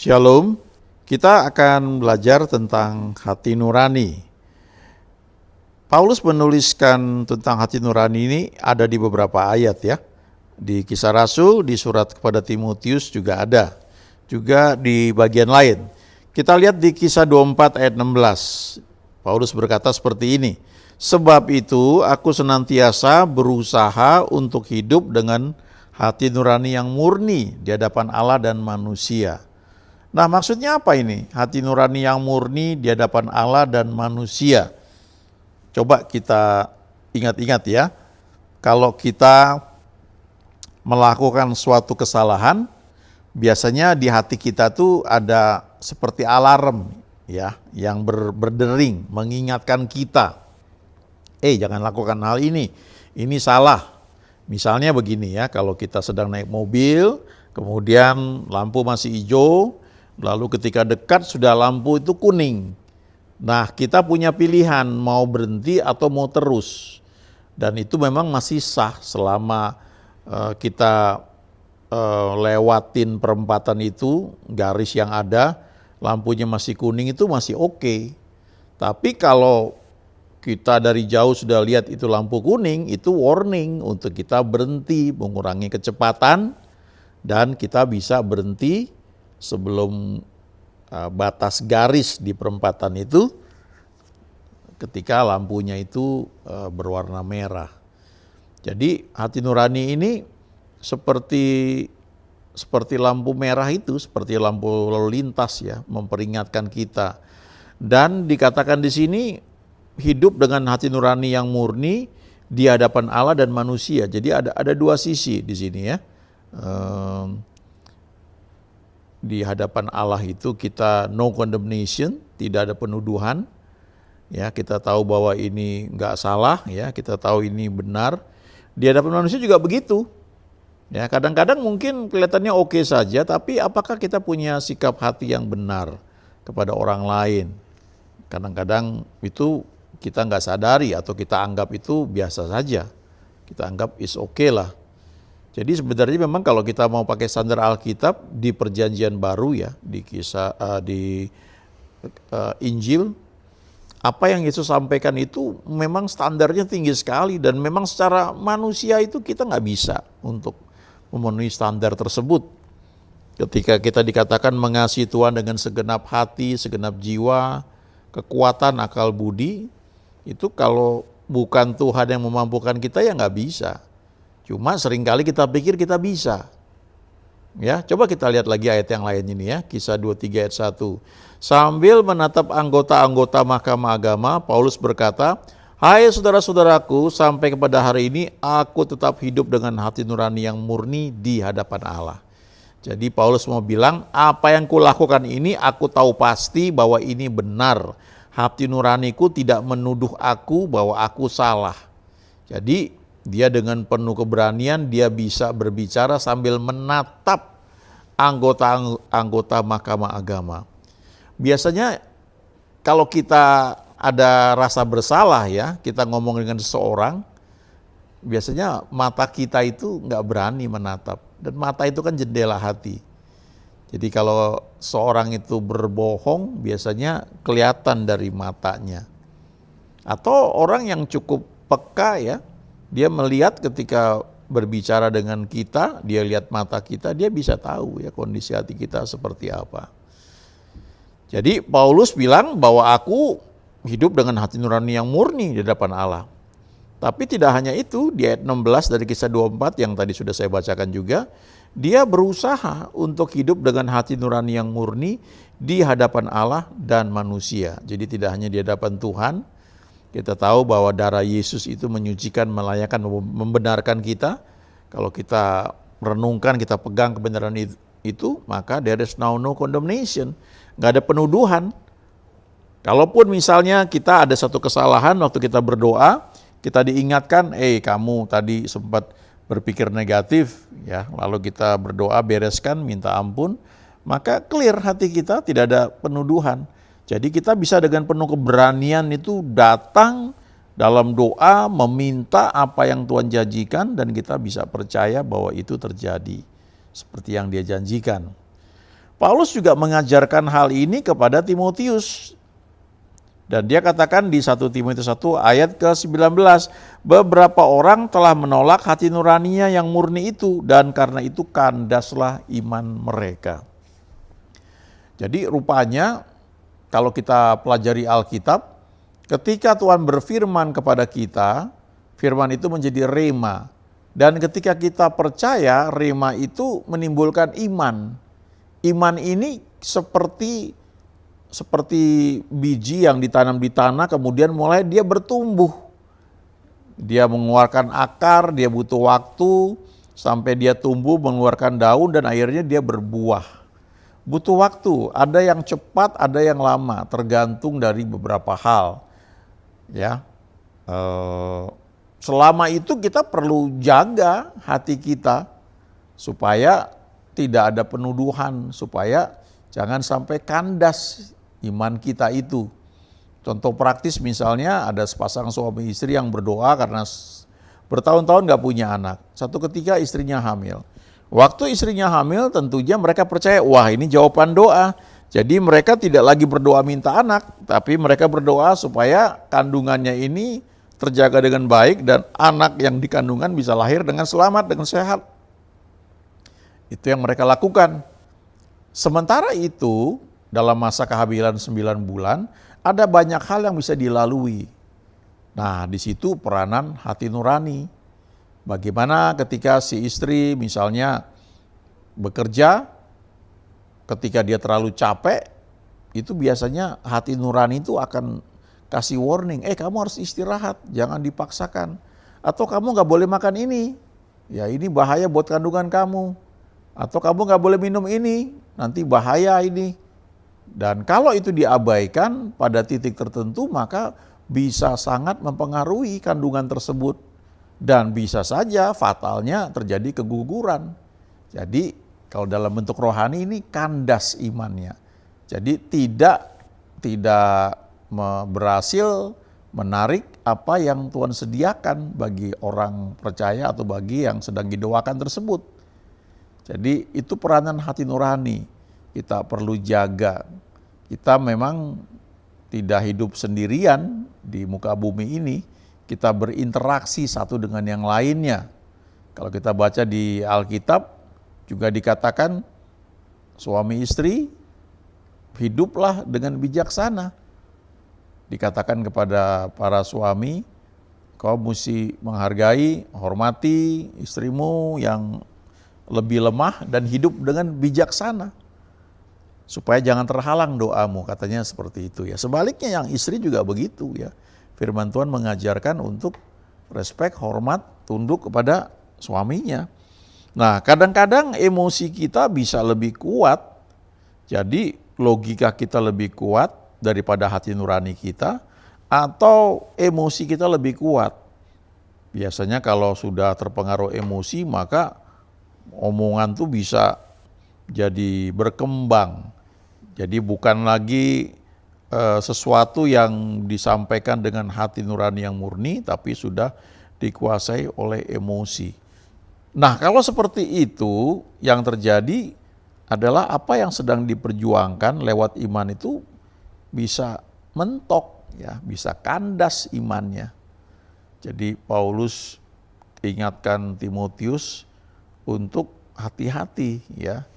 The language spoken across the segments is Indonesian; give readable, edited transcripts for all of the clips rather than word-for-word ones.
Shalom, kita akan belajar tentang hati nurani. Paulus menuliskan tentang hati nurani ini ada di beberapa ayat ya. Di Kisah Rasul, di surat kepada Timotius juga ada. Juga di bagian lain. Kita lihat di Kisah 24 ayat 16. Paulus berkata seperti ini. Sebab itu aku senantiasa berusaha untuk hidup dengan hati nurani yang murni di hadapan Allah dan manusia. Nah, maksudnya apa ini? Hati nurani yang murni di hadapan Allah dan manusia. Coba kita ingat-ingat ya. Kalau kita melakukan suatu kesalahan, biasanya di hati kita tuh ada seperti alarm ya, yang berdering mengingatkan kita. Jangan lakukan hal ini salah. Misalnya begini ya, kalau kita sedang naik mobil, kemudian lampu masih hijau, lalu ketika dekat sudah lampu itu kuning. Nah, kita punya pilihan mau berhenti atau mau terus. Dan itu memang masih sah selama kita lewatin perempatan itu, garis yang ada, lampunya masih kuning itu masih oke. Tapi kalau kita dari jauh sudah lihat itu lampu kuning, itu warning untuk kita berhenti, mengurangi kecepatan, dan kita bisa berhenti sebelum batas garis di perempatan itu ketika lampunya itu berwarna merah. Jadi hati nurani ini seperti lampu merah itu, seperti lampu lalu lintas ya, memperingatkan kita. Dan dikatakan di sini hidup dengan hati nurani yang murni di hadapan Allah dan manusia. Jadi ada dua sisi di sini ya. Di hadapan Allah itu kita no condemnation, tidak ada penuduhan. Ya, kita tahu bahwa ini enggak salah ya, kita tahu ini benar. Di hadapan manusia juga begitu. Ya, kadang-kadang mungkin kelihatannya oke saja, tapi apakah kita punya sikap hati yang benar kepada orang lain? Kadang-kadang itu kita enggak sadari atau kita anggap itu biasa saja. Kita anggap is okay lah. Jadi sebenarnya memang kalau kita mau pakai standar Alkitab di Perjanjian Baru ya, di Injil, apa yang Yesus sampaikan itu memang standarnya tinggi sekali dan memang secara manusia itu kita nggak bisa untuk memenuhi standar tersebut. Ketika kita dikatakan mengasihi Tuhan dengan segenap hati, segenap jiwa, kekuatan, akal budi, itu kalau bukan Tuhan yang memampukan kita ya nggak bisa. Cuma seringkali kita pikir kita bisa. Ya, coba kita lihat lagi ayat yang lain ini ya, Kisah 23 ayat 1. Sambil menatap anggota-anggota Mahkamah Agama, Paulus berkata, "Hai saudara-saudaraku, sampai kepada hari ini aku tetap hidup dengan hati nurani yang murni di hadapan Allah." Jadi Paulus mau bilang, apa yang kulakukan ini aku tahu pasti bahwa ini benar. Hati nuraniku tidak menuduh aku bahwa aku salah. Jadi dia dengan penuh keberanian dia bisa berbicara sambil menatap anggota Mahkamah Agama. Biasanya kalau kita ada rasa bersalah ya, kita ngomong dengan seseorang, biasanya mata kita itu nggak berani menatap. Dan mata itu kan jendela hati. Jadi kalau seorang itu berbohong biasanya kelihatan dari matanya. Atau orang yang cukup peka ya, dia melihat ketika berbicara dengan kita, dia lihat mata kita, dia bisa tahu ya kondisi hati kita seperti apa. Jadi Paulus bilang bahwa aku hidup dengan hati nurani yang murni di hadapan Allah. Tapi tidak hanya itu, di ayat 16 dari Kisah 24 yang tadi sudah saya bacakan juga, dia berusaha untuk hidup dengan hati nurani yang murni di hadapan Allah dan manusia. Jadi tidak hanya di hadapan Tuhan. Kita tahu bahwa darah Yesus itu menyucikan, melayakkan, membenarkan kita. Kalau kita renungkan, kita pegang kebenaran itu, maka there is now no condemnation. Nggak ada penuduhan. Kalaupun misalnya kita ada satu kesalahan waktu kita berdoa, kita diingatkan, kamu tadi sempat berpikir negatif, ya, lalu kita berdoa, bereskan, minta ampun, maka clear hati kita, tidak ada penuduhan. Jadi kita bisa dengan penuh keberanian itu datang dalam doa, meminta apa yang Tuhan janjikan, dan kita bisa percaya bahwa itu terjadi seperti yang Dia janjikan. Paulus juga mengajarkan hal ini kepada Timotius. Dan dia katakan di 1 Timotius 1 ayat ke-19, beberapa orang telah menolak hati nuraninya yang murni itu, dan karena itu kandaslah iman mereka. Jadi rupanya kalau kita pelajari Alkitab, ketika Tuhan berfirman kepada kita, firman itu menjadi rema. Dan ketika kita percaya, rema itu menimbulkan iman. Iman ini seperti biji yang ditanam di tanah, kemudian mulai dia bertumbuh. Dia mengeluarkan akar, dia butuh waktu sampai dia tumbuh, mengeluarkan daun, dan akhirnya dia berbuah. Butuh waktu, ada yang cepat, ada yang lama, tergantung dari beberapa hal. Ya, selama itu kita perlu jaga hati kita supaya tidak ada penuduhan, supaya jangan sampai kandas iman kita itu. Contoh praktis misalnya ada sepasang suami istri yang berdoa karena bertahun-tahun gak punya anak. Satu ketika istrinya hamil. Waktu istrinya hamil tentunya mereka percaya, wah ini jawaban doa. Jadi mereka tidak lagi berdoa minta anak, tapi mereka berdoa supaya kandungannya ini terjaga dengan baik dan anak yang dikandungan bisa lahir dengan selamat, dengan sehat. Itu yang mereka lakukan. Sementara itu, dalam masa kehamilan 9 bulan, ada banyak hal yang bisa dilalui. Nah, di situ peranan hati nurani. Bagaimana ketika si istri misalnya bekerja, ketika dia terlalu capek, itu biasanya hati nurani itu akan kasih warning, kamu harus istirahat, jangan dipaksakan. Atau kamu gak boleh makan ini, ya ini bahaya buat kandungan kamu. Atau kamu gak boleh minum ini, nanti bahaya ini. Dan kalau itu diabaikan pada titik tertentu, maka bisa sangat mempengaruhi kandungan tersebut. Dan bisa saja fatalnya terjadi keguguran. Jadi kalau dalam bentuk rohani ini kandas imannya. Jadi tidak berhasil menarik apa yang Tuhan sediakan bagi orang percaya atau bagi yang sedang didoakan tersebut. Jadi itu peranan hati nurani. Kita perlu jaga. Kita memang tidak hidup sendirian di muka bumi ini. Kita berinteraksi satu dengan yang lainnya. Kalau kita baca di Alkitab juga dikatakan suami istri hiduplah dengan bijaksana. Dikatakan kepada para suami, kau mesti menghargai, hormati istrimu yang lebih lemah dan hidup dengan bijaksana. Supaya jangan terhalang doamu, katanya seperti itu ya. Sebaliknya yang istri juga begitu ya. Firman Tuhan mengajarkan untuk respek, hormat, tunduk kepada suaminya. Nah, kadang-kadang emosi kita bisa lebih kuat. Jadi logika kita lebih kuat daripada hati nurani kita, atau emosi kita lebih kuat. Biasanya kalau sudah terpengaruh emosi, maka omongan tuh bisa jadi berkembang. Jadi bukan lagi sesuatu yang disampaikan dengan hati nurani yang murni, tapi sudah dikuasai oleh emosi. Nah, kalau seperti itu yang terjadi adalah apa yang sedang diperjuangkan lewat iman itu bisa mentok, ya, bisa kandas imannya. Jadi Paulus ingatkan Timotius untuk hati-hati ya.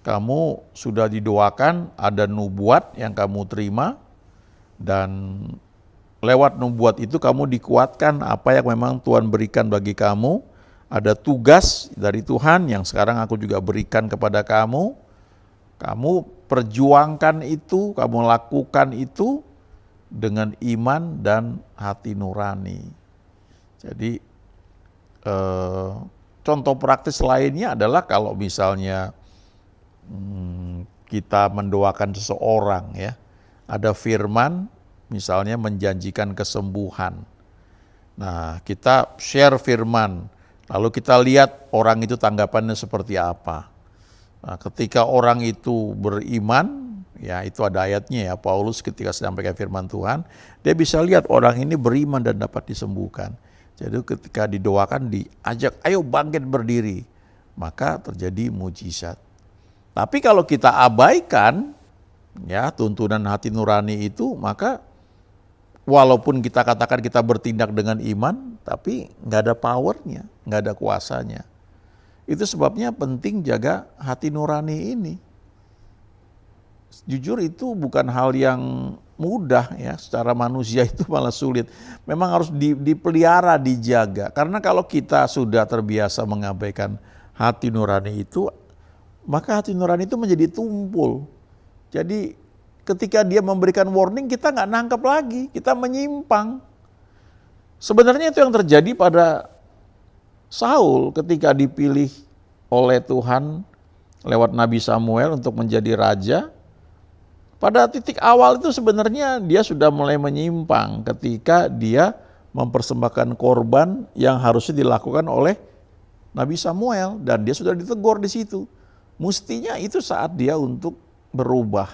Kamu sudah didoakan, ada nubuat yang kamu terima, dan lewat nubuat itu kamu dikuatkan apa yang memang Tuhan berikan bagi kamu. Ada tugas dari Tuhan yang sekarang aku juga berikan kepada kamu. Kamu perjuangkan itu, kamu lakukan itu dengan iman dan hati nurani. Jadi contoh praktis lainnya adalah kalau misalnya kita mendoakan seseorang ya, ada firman misalnya menjanjikan kesembuhan. Nah, kita share firman, lalu kita lihat orang itu tanggapannya seperti apa. Nah, ketika orang itu beriman, ya itu ada ayatnya ya, Paulus ketika menyampaikan firman Tuhan, dia bisa lihat orang ini beriman dan dapat disembuhkan. Jadi ketika didoakan diajak, ayo bangkit berdiri, maka terjadi mujizat. Tapi kalau kita abaikan ya tuntunan hati nurani itu, maka walaupun kita katakan kita bertindak dengan iman, tapi nggak ada powernya, nggak ada kuasanya. Itu sebabnya penting jaga hati nurani ini. Jujur itu bukan hal yang mudah ya, secara manusia itu malah sulit. Memang harus dipelihara, dijaga. Karena kalau kita sudah terbiasa mengabaikan hati nurani itu, maka hati nurani itu menjadi tumpul. Jadi ketika dia memberikan warning, kita nggak nangkep lagi, kita menyimpang. Sebenarnya itu yang terjadi pada Saul ketika dipilih oleh Tuhan lewat Nabi Samuel untuk menjadi raja. Pada titik awal itu sebenarnya dia sudah mulai menyimpang ketika dia mempersembahkan korban yang harusnya dilakukan oleh Nabi Samuel, dan dia sudah ditegur di situ. Mestinya itu saat dia untuk berubah.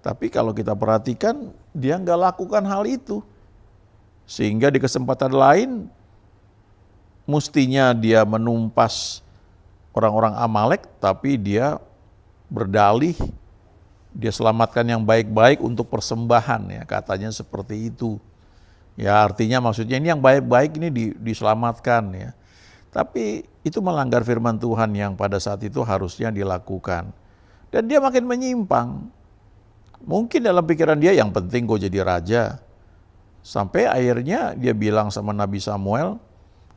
Tapi kalau kita perhatikan, dia nggak lakukan hal itu. Sehingga di kesempatan lain, mestinya dia menumpas orang-orang Amalek, tapi dia berdalih, dia selamatkan yang baik-baik untuk persembahan, ya katanya seperti itu. Ya artinya maksudnya ini yang baik-baik ini diselamatkan ya. Tapi itu melanggar firman Tuhan yang pada saat itu harusnya dilakukan. Dan dia makin menyimpang. Mungkin dalam pikiran dia yang penting gue jadi raja. Sampai akhirnya dia bilang sama Nabi Samuel,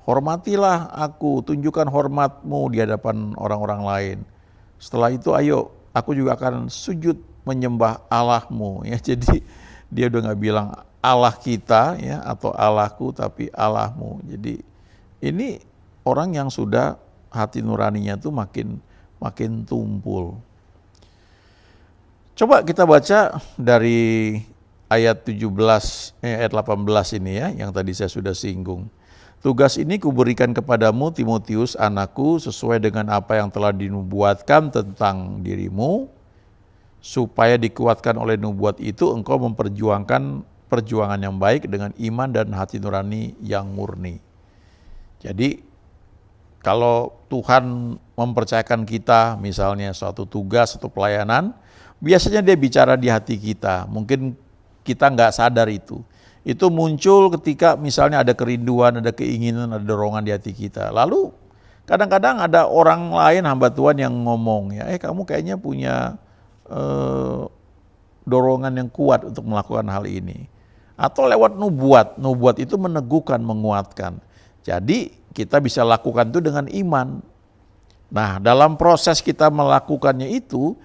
hormatilah aku, tunjukkan hormatmu di hadapan orang-orang lain. Setelah itu ayo, aku juga akan sujud menyembah Allahmu. Ya, jadi dia udah gak bilang Allah kita ya atau Allahku, tapi Allahmu. Jadi ini orang yang sudah hati nuraninya tuh makin tumpul. Coba kita baca dari ayat 18 ini ya, yang tadi saya sudah singgung. Tugas ini kuberikan kepadamu Timotius anakku sesuai dengan apa yang telah dinubuatkan tentang dirimu, supaya dikuatkan oleh nubuat itu engkau memperjuangkan perjuangan yang baik dengan iman dan hati nurani yang murni. Jadi kalau Tuhan mempercayakan kita misalnya suatu tugas atau pelayanan, biasanya dia bicara di hati kita. Mungkin kita nggak sadar itu. Itu muncul ketika misalnya ada kerinduan, ada keinginan, ada dorongan di hati kita. Lalu kadang-kadang ada orang lain hamba Tuhan yang ngomong, ya, kamu kayaknya punya dorongan yang kuat untuk melakukan hal ini. Atau lewat nubuat itu meneguhkan, menguatkan. Jadi kita bisa lakukan itu dengan iman. Nah, dalam proses kita melakukannya itu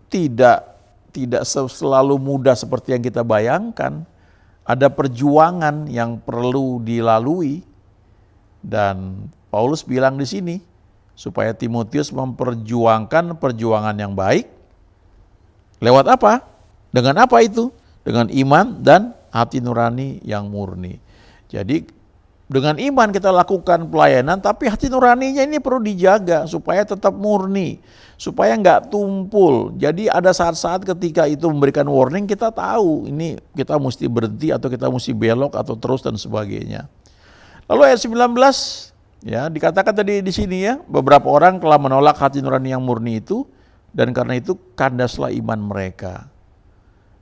tidak selalu mudah seperti yang kita bayangkan. Ada perjuangan yang perlu dilalui. Dan Paulus bilang di sini, supaya Timotius memperjuangkan perjuangan yang baik. Lewat apa? Dengan apa itu? Dengan iman dan hati nurani yang murni. Jadi dengan iman kita lakukan pelayanan, tapi hati nuraninya ini perlu dijaga supaya tetap murni, supaya nggak tumpul. Jadi ada saat-saat ketika itu memberikan warning, kita tahu ini kita mesti berhenti atau kita mesti belok atau terus dan sebagainya. Lalu ayat 19 ya dikatakan tadi di sini ya, beberapa orang telah menolak hati nurani yang murni itu, dan karena itu kandaslah iman mereka.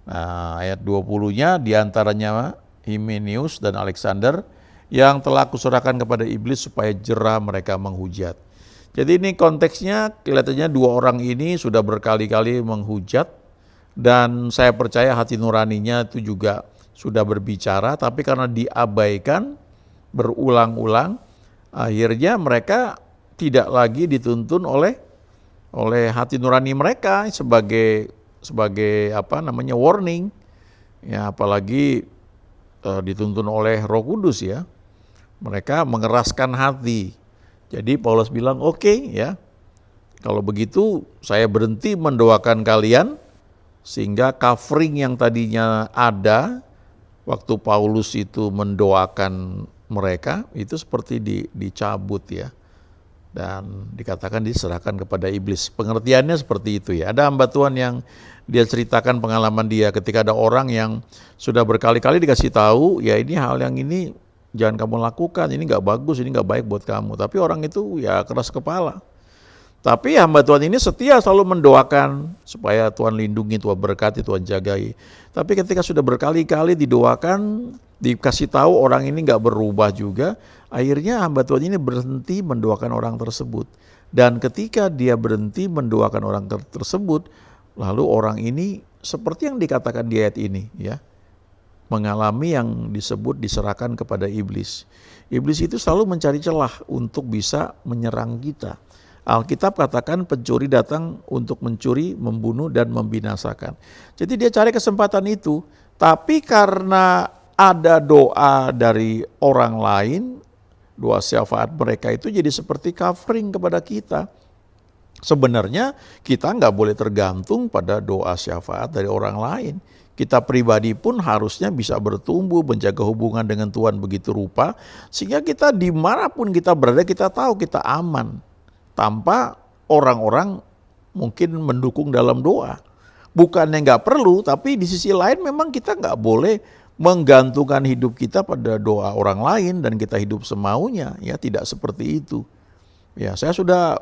Nah, ayat 20-nya diantaranya Himenius dan Alexander yang telah kuserahkan kepada iblis supaya jera mereka menghujat. Jadi ini konteksnya kelihatannya dua orang ini sudah berkali-kali menghujat, dan saya percaya hati nuraninya itu juga sudah berbicara, tapi karena diabaikan berulang-ulang, akhirnya mereka tidak lagi dituntun oleh hati nurani mereka sebagai warning. Ya, apalagi dituntun oleh Roh Kudus ya. Mereka mengeraskan hati. Jadi Paulus bilang, oke, ya, kalau begitu saya berhenti mendoakan kalian, sehingga covering yang tadinya ada waktu Paulus itu mendoakan mereka, itu seperti dicabut ya. Dan dikatakan diserahkan kepada iblis. Pengertiannya seperti itu ya. Ada hamba Tuhan yang dia ceritakan pengalaman dia ketika ada orang yang sudah berkali-kali dikasih tahu, ya ini hal yang ini jangan kamu lakukan, ini gak bagus, ini gak baik buat kamu. Tapi orang itu ya keras kepala. Tapi hamba Tuhan ini setia selalu mendoakan supaya Tuhan lindungi, Tuhan berkati, Tuhan jagai. Tapi ketika sudah berkali-kali didoakan, dikasih tahu orang ini nggak berubah juga, akhirnya hamba Tuhan ini berhenti mendoakan orang tersebut. Dan ketika dia berhenti mendoakan orang tersebut, lalu orang ini seperti yang dikatakan di ayat ini, ya, mengalami yang disebut diserahkan kepada iblis. Iblis itu selalu mencari celah untuk bisa menyerang kita. Alkitab katakan pencuri datang untuk mencuri, membunuh, dan membinasakan. Jadi dia cari kesempatan itu, tapi karena ada doa dari orang lain, doa syafaat mereka itu jadi seperti covering kepada kita. Sebenarnya kita nggak boleh tergantung pada doa syafaat dari orang lain. Kita pribadi pun harusnya bisa bertumbuh, menjaga hubungan dengan Tuhan begitu rupa, sehingga kita dimanapun kita berada, kita tahu kita aman. Tanpa orang-orang mungkin mendukung dalam doa. Bukannya nggak perlu, tapi di sisi lain memang kita nggak boleh menggantungkan hidup kita pada doa orang lain dan kita hidup semaunya. Ya, tidak seperti itu. Ya, saya sudah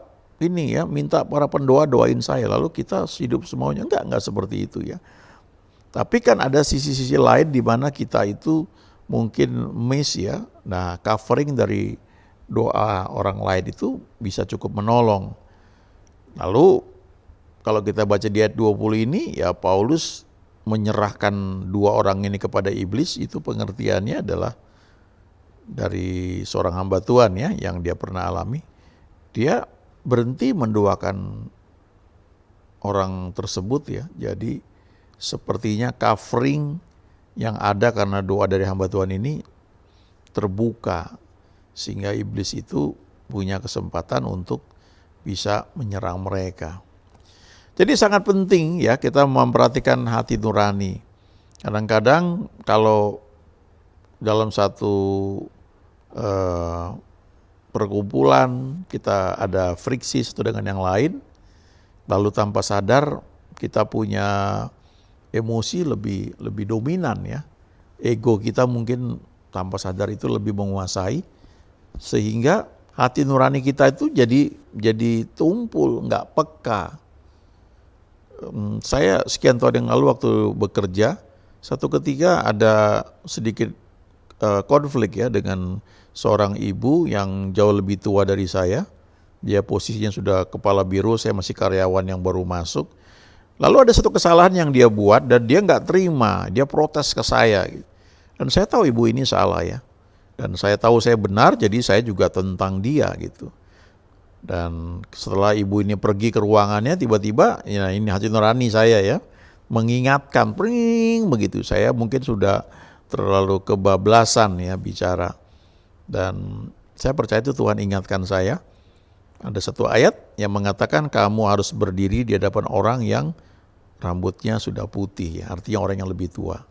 minta para pendoa doain saya, lalu kita hidup semaunya. Enggak seperti itu ya. Tapi kan ada sisi-sisi lain di mana kita itu mungkin miss ya. Nah, covering dari doa orang lain itu bisa cukup menolong. Lalu kalau kita baca di ayat 20 ini, ya Paulus menyerahkan dua orang ini kepada iblis, itu pengertiannya adalah dari seorang hamba Tuhan ya, yang dia pernah alami. Dia berhenti mendoakan orang tersebut ya. Jadi sepertinya covering yang ada karena doa dari hamba Tuhan ini terbuka, sehingga iblis itu punya kesempatan untuk bisa menyerang mereka. Jadi sangat penting ya kita memperhatikan hati nurani. Kadang-kadang kalau dalam satu perkumpulan kita ada friksi satu dengan yang lain, lalu tanpa sadar kita punya emosi lebih dominan ya. Ego kita mungkin tanpa sadar itu lebih menguasai, sehingga hati nurani kita itu jadi tumpul, nggak peka. Saya sekian tahun yang lalu waktu bekerja, satu ketika ada sedikit konflik ya dengan seorang ibu yang jauh lebih tua dari saya. Dia posisinya sudah kepala biro, saya masih karyawan yang baru masuk. Lalu ada satu kesalahan yang dia buat dan dia nggak terima, dia protes ke saya. Dan saya tahu ibu ini salah ya. Dan saya tahu saya benar, jadi saya juga tentang dia gitu. Dan setelah ibu ini pergi ke ruangannya, tiba-tiba ya ini hati nurani saya ya, mengingatkan, pring begitu. Saya mungkin sudah terlalu kebablasan ya bicara. Dan saya percaya itu Tuhan ingatkan saya. Ada satu ayat yang mengatakan kamu harus berdiri di hadapan orang yang rambutnya sudah putih ya, artinya orang yang lebih tua.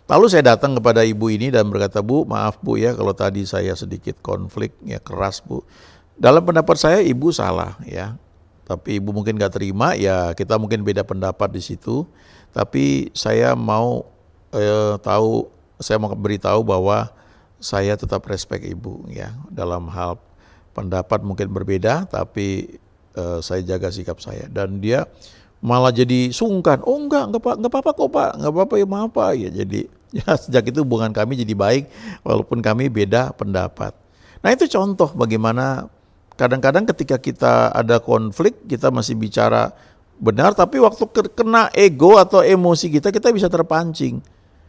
Lalu saya datang kepada ibu ini dan berkata, Bu, maaf Bu ya kalau tadi saya sedikit konflik ya, keras Bu. Dalam pendapat saya ibu salah ya, tapi ibu mungkin gak terima ya, kita mungkin beda pendapat di situ. Tapi saya mau beritahu bahwa saya tetap respect ibu ya, dalam hal pendapat mungkin berbeda, tapi saya jaga sikap saya. Dan dia malah jadi sungkan, oh enggak apa-apa kok Pak, enggak apa-apa ya maaf Pak ya. Jadi ya sejak itu hubungan kami jadi baik walaupun kami beda pendapat. Nah itu contoh bagaimana kadang-kadang ketika kita ada konflik kita masih bicara benar, tapi waktu kena ego atau emosi kita bisa terpancing.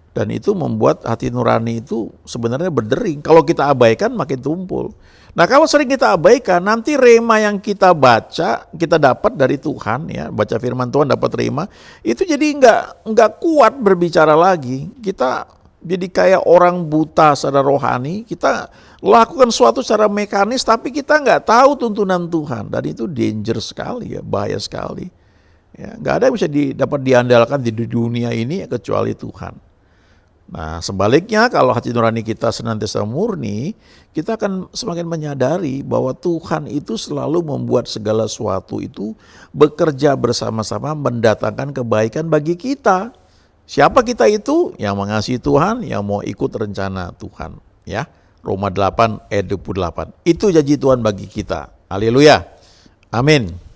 Dan itu membuat hati nurani itu sebenarnya berdering. Kalau kita abaikan makin tumpul. Nah kalau sering kita abaikan, nanti rema yang kita baca, kita dapat dari Tuhan ya, baca firman Tuhan dapat rema, itu jadi nggak kuat berbicara lagi. Kita jadi kayak orang buta secara rohani, kita lakukan suatu secara mekanis, tapi kita nggak tahu tuntunan Tuhan. Dan itu danger sekali ya, bahaya sekali. Ya, nggak ada yang bisa dapat diandalkan di dunia ini kecuali Tuhan. Nah sebaliknya kalau hati nurani kita senantiasa murni, kita akan semakin menyadari bahwa Tuhan itu selalu membuat segala sesuatu itu bekerja bersama-sama mendatangkan kebaikan bagi kita. Siapa kita itu? Yang mengasihi Tuhan, yang mau ikut rencana Tuhan. Ya, Roma 8 ayat 28. Itu janji Tuhan bagi kita. Haleluya. Amin.